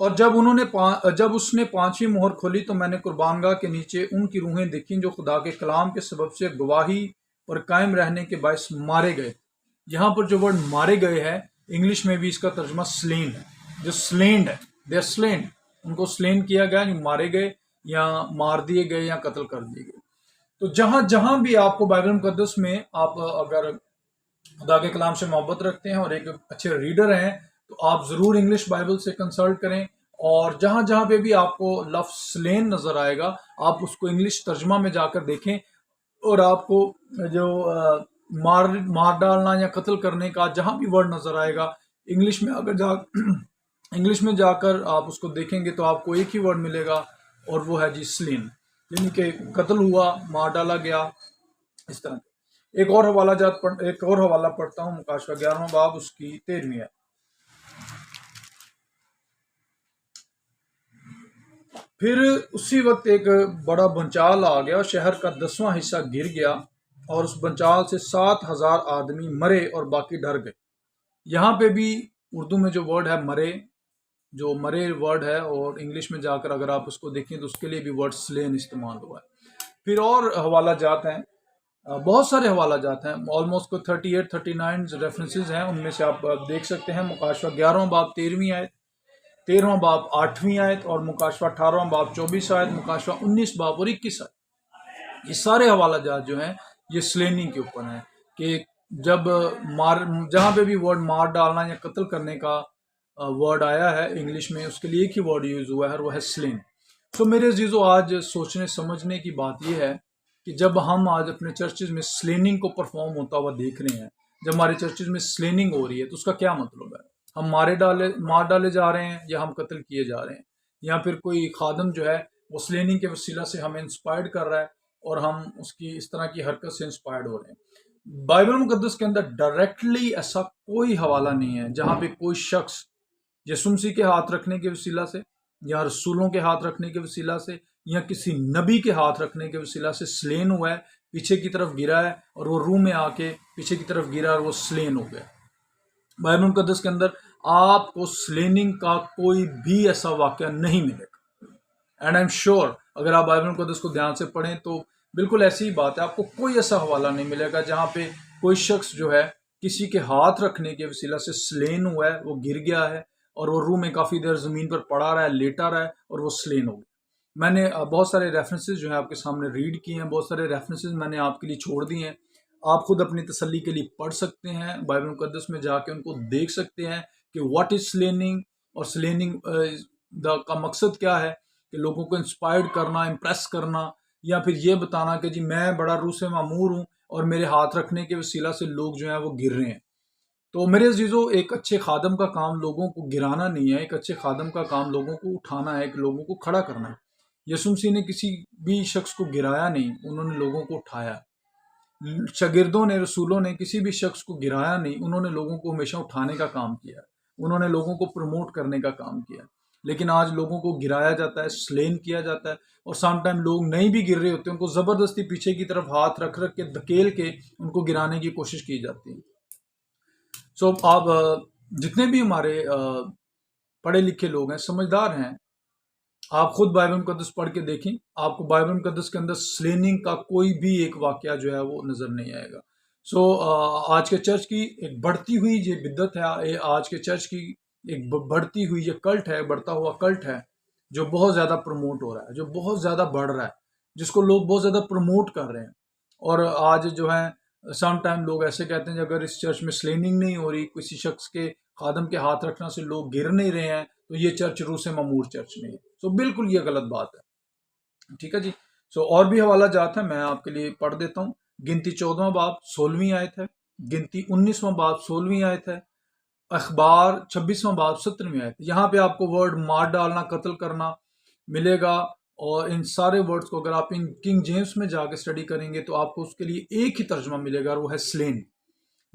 اور جب اس نے پانچویں مہر کھولی تو میں نے قربانگاہ کے نیچے ان کی روحیں دیکھیں جو خدا کے کلام کے سبب سے گواہی اور قائم رہنے کے باعث مارے گئے. یہاں پر جو ورڈ مارے گئے ہے، انگلش میں بھی اس کا ترجمہ سلین ہے. جو سلینڈ ہے، دے آر سلینڈ، ان کو سلین کیا گیا، جو مارے گئے یا مار دیے گئے یا قتل کر دیے گئے. تو جہاں جہاں بھی آپ کو بائبل مقدس میں، آپ اگر خدا کے کلام سے محبت رکھتے ہیں اور ایک اچھے ریڈر ہیں، تو آپ ضرور انگلش بائبل سے کنسلٹ کریں. اور جہاں جہاں پہ بھی آپ کو لفظ سلین نظر آئے گا، آپ اس کو انگلش ترجمہ میں جا کر دیکھیں، اور آپ کو جو مار ڈالنا یا قتل کرنے کا جہاں بھی ورڈ نظر آئے گا، انگلش میں اگر انگلش میں جا کر آپ اس کو دیکھیں گے تو آپ کو ایک ہی ورڈ ملے گا، اور وہ ہے جی سلین، یعنی کہ قتل ہوا، مار ڈالا گیا، اس طرح. ایک اور حوالہ پڑھتا ہوں، مکاشفہ 11واں باب اس کی 13ویں ہے. پھر اسی وقت ایک بڑا بنچال آ گیا اور شہر کا 10واں حصہ گر گیا، اور اس بنچال سے 7,000 آدمی مرے اور باقی ڈر گئے. یہاں پہ بھی اردو میں جو ورڈ ہے مرے، جو مرے ورڈ ہے، اور انگلش میں جا کر اگر آپ اس کو دیکھیں تو اس کے لیے بھی ورڈ سلین استعمال ہوا ہے. پھر اور حوالہ جات ہیں، بہت سارے حوالہ جات ہیں، آلموسٹ کو 38 39 ریفرنسز ہیں. ان میں سے آپ دیکھ سکتے ہیں مکاشفہ 11واں باب 13ویں آیت، 13واں باب 8ویں آیت، اور مکاشفہ 18واں باب 24 آیت، مکاشفہ 19 باب اور 21 آیت. یہ سارے حوالہ جات جو ہیں یہ سلیننگ کے اوپر ہیں، کہ جب جہاں پہ بھی ورڈ مار ڈالنا یا قتل کرنے کا ورڈ آیا ہے انگلش میں، اس کے لیے ایک ہی ورڈ یوز ہوا ہے، اور وہ ہے سلین. تو میرے عزیزو، آج سوچنے سمجھنے کی بات یہ ہے کہ جب ہم آج اپنے چرچز میں سلیننگ کو پرفارم ہوتا ہوا دیکھ رہے ہیں، جب ہمارے چرچز میں سلیننگ ہو رہی ہے، تو اس کا کیا مطلب ہے؟ ہم مار ڈالے جا رہے ہیں، یا ہم قتل کیے جا رہے ہیں، یا پھر کوئی خادم جو ہے وہ سلیننگ کے وسیلہ سے ہمیں انسپائرڈ کر رہا ہے، اور ہم اس کی اس طرح کی حرکت سے انسپائرڈ ہو رہے ہیں. بائبل مقدس کے اندر ڈائریکٹلی ایسا کوئی حوالہ نہیں ہے جہاں پہ کوئی شخص یسوع مسیح کے ہاتھ رکھنے کے وسیلہ سے، یا رسولوں کے ہاتھ رکھنے کے وسیلہ سے، یا کسی نبی کے ہاتھ رکھنے کے وسیلہ سے سلین ہوا ہے، پیچھے کی طرف گرا ہے، اور وہ روح میں آ کے پیچھے کی طرف گرا اور وہ سلین ہو گیا. بائبل مقدس کے اندر آپ کو سلیننگ کا کوئی بھی ایسا واقعہ نہیں ملے گا. اینڈ آئی ایم شیور اگر آپ بائبل مقدس کو دھیان سے پڑھیں تو بالکل ایسی ہی بات ہے، آپ کو کوئی ایسا حوالہ نہیں ملے گا جہاں پہ کوئی شخص جو ہے کسی کے ہاتھ رکھنے کے وسیلہ سے سلین ہوا ہے، وہ گر گیا ہے، اور وہ روح میں کافی دیر زمین پر پڑا رہا ہے، لیٹا رہا ہے، اور وہ سلین ہو گیا. میں نے بہت سارے ریفرنسز جو ہیں آپ کے سامنے ریڈ کیے ہیں، بہت سارے ریفرنسز میں نے آپ کے لیے چھوڑ دیے ہیں. آپ خود اپنی تسلی کے لیے پڑھ سکتے ہیں، بائبل مقدس میں جا کے ان کو دیکھ سکتے ہیں کہ واٹ از سلیننگ، اور سلیننگ کا مقصد کیا ہے، کہ لوگوں کو انسپائرڈ کرنا، امپریس کرنا، یا پھر یہ بتانا کہ جی میں بڑا روح سے معمور ہوں، اور میرے ہاتھ رکھنے کے وسیلہ سے لوگ جو ہیں وہ گر رہے ہیں. تو میرے عزیزو، ایک اچھے خادم کا کام لوگوں کو گرانا نہیں ہے، ایک اچھے خادم کا کام لوگوں کو اٹھانا ہے، کہ لوگوں کو کھڑا کرنا ہے. یسوع مسیح نے کسی بھی شخص کو گرایا نہیں، انہوں نے لوگوں کو اٹھایا. شاگردوں نے، رسولوں نے کسی بھی شخص کو گرایا نہیں، انہوں نے لوگوں کو ہمیشہ اٹھانے کا کام کیا، انہوں نے لوگوں کو پروموٹ کرنے کا کام کیا. لیکن آج لوگوں کو گرایا جاتا ہے، سلین کیا جاتا ہے، اور سم ٹائم لوگ نہیں بھی گر رہے ہوتے، ان کو زبردستی پیچھے کی طرف ہاتھ رکھ کے دھکیل کے ان کو گرانے کی کوشش کی جاتی ہے. سو آپ جتنے بھی ہمارے پڑھے لکھے لوگ ہیں، سمجھدار ہیں، آپ خود بائبل مقدس پڑھ کے دیکھیں، آپ کو بائبل مقدس کے اندر سلیننگ کا کوئی بھی ایک واقعہ جو ہے وہ نظر نہیں آئے گا. سو آج کے چرچ کی ایک بڑھتی ہوئی یہ بدعت ہے، آج کے چرچ کی ایک بڑھتی ہوئی یہ کلٹ ہے، بڑھتا ہوا کلٹ ہے، جو بہت زیادہ پروموٹ ہو رہا ہے، جو بہت زیادہ بڑھ رہا ہے، جس کو لوگ بہت زیادہ پروموٹ کر رہے ہیں. اور آج جو ہے سم ٹائم لوگ ایسے کہتے ہیں کہ اگر اس چرچ میں سلیننگ نہیں ہو رہی، کسی شخص کے خادم کے ہاتھ رکھنا سے لوگ گر نہیں رہے ہیں، تو یہ چرچ روح سے معمور چرچ نہیں ہے. سو بالکل یہ غلط بات ہے. ٹھیک ہے جی. سو اور بھی حوالہ جات ہیں، میں آپ کے لیے پڑھ دیتا ہوں. گنتی 14واں باب 16ویں آیت ہے، گنتی 19واں باب 16ویں آیت ہے، اخبار 26واں باب 17ویں آیت. یہاں پہ آپ کو ورڈ مار ڈالنا، قتل کرنا ملے گا. اور ان سارے ورڈز کو اگر آپ ان کنگ جیمز میں جا کے اسٹڈی کریں گے تو آپ کو اس کے لیے ایک ہی ترجمہ ملے گا، اور وہ ہے سلین.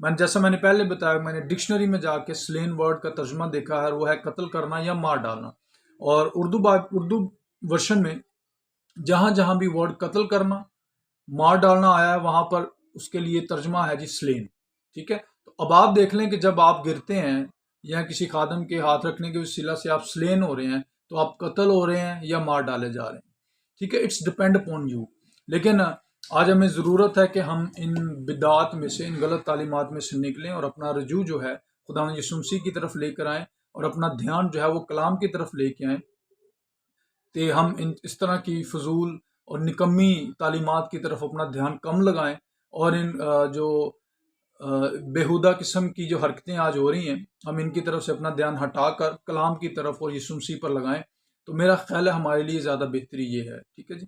جیسا میں نے پہلے بتایا، میں نے ڈکشنری میں جا کے سلین ورڈ کا ترجمہ دیکھا ہے، اور وہ ہے قتل کرنا یا مار ڈالنا. اور اردو ورشن میں جہاں جہاں بھی ورڈ قتل کرنا، مار ڈالنا آیا ہے، وہاں پر اس کے لیے ترجمہ ہے جی سلین. ٹھیک ہے. تو اب آپ دیکھ لیں کہ جب آپ گرتے ہیں یا کسی خادم کے ہاتھ رکھنے کے وسیلہ سے آپ سلین ہو رہے ہیں تو آپ قتل ہو رہے ہیں یا مار ڈالے جا رہے ہیں. ٹھیک ہے، اٹس ڈپینڈ اپون یو. لیکن آج ہمیں ضرورت ہے کہ ہم ان بدعات میں سے، ان غلط تعلیمات میں سے نکلیں اور اپنا رجوع جو ہے خداوند یسوع مسیح کی طرف لے کر آئیں، اور اپنا دھیان جو ہے وہ کلام کی طرف لے کے آئیں، کہ ہم اس طرح کی فضول اور نکمی تعلیمات کی طرف اپنا دھیان کم لگائیں، اور ان جو بےہودہ قسم کی جو حرکتیں آج ہو رہی ہیں ہم ان کی طرف سے اپنا دھیان ہٹا کر کلام کی طرف اور یسوع مسیح پر لگائیں. تو میرا خیال ہے ہمارے لیے زیادہ بہتری یہ ہے. ٹھیک ہے جی.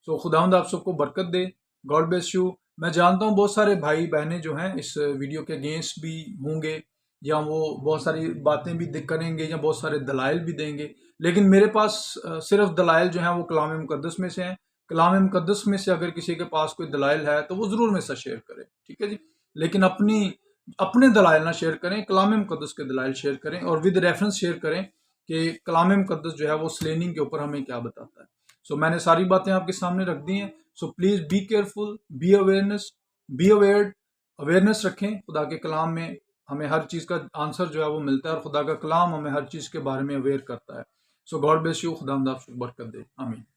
سو خداوند آپ سب کو برکت دے. God bless you. میں جانتا ہوں بہت سارے بھائی بہنیں جو ہیں اس ویڈیو کے اگینسٹ بھی ہوں گے، یا وہ بہت ساری باتیں بھی کریں گے، یا بہت سارے دلائل بھی دیں گے، لیکن میرے پاس صرف دلائل جو ہیں وہ کلام مقدس میں سے ہیں. کلام مقدس میں سے اگر کسی کے پاس کوئی دلائل ہے تو وہ ضرور میرے ساتھ شیئر کرے. ٹھیک ہے جی. لیکن اپنے دلائل نہ شیئر کریں، کلام مقدس کے دلائل شیئر کریں، اور ود ریفرنس شیئر کریں کہ کلام مقدس جو ہے وہ سلیننگ کے اوپر ہمیں کیا بتاتا ہے. سو میں نے ساری باتیں آپ کے سامنے رکھ دی ہیں. So please be careful, be awareness رکھیں. خدا کے کلام میں ہمیں ہر چیز کا آنسر جو ہے وہ ملتا ہے، اور خدا کا کلام ہمیں ہر چیز کے بارے میں اویئر کرتا ہے. So God bless you. خدا آپ کو برکت دے. آمین.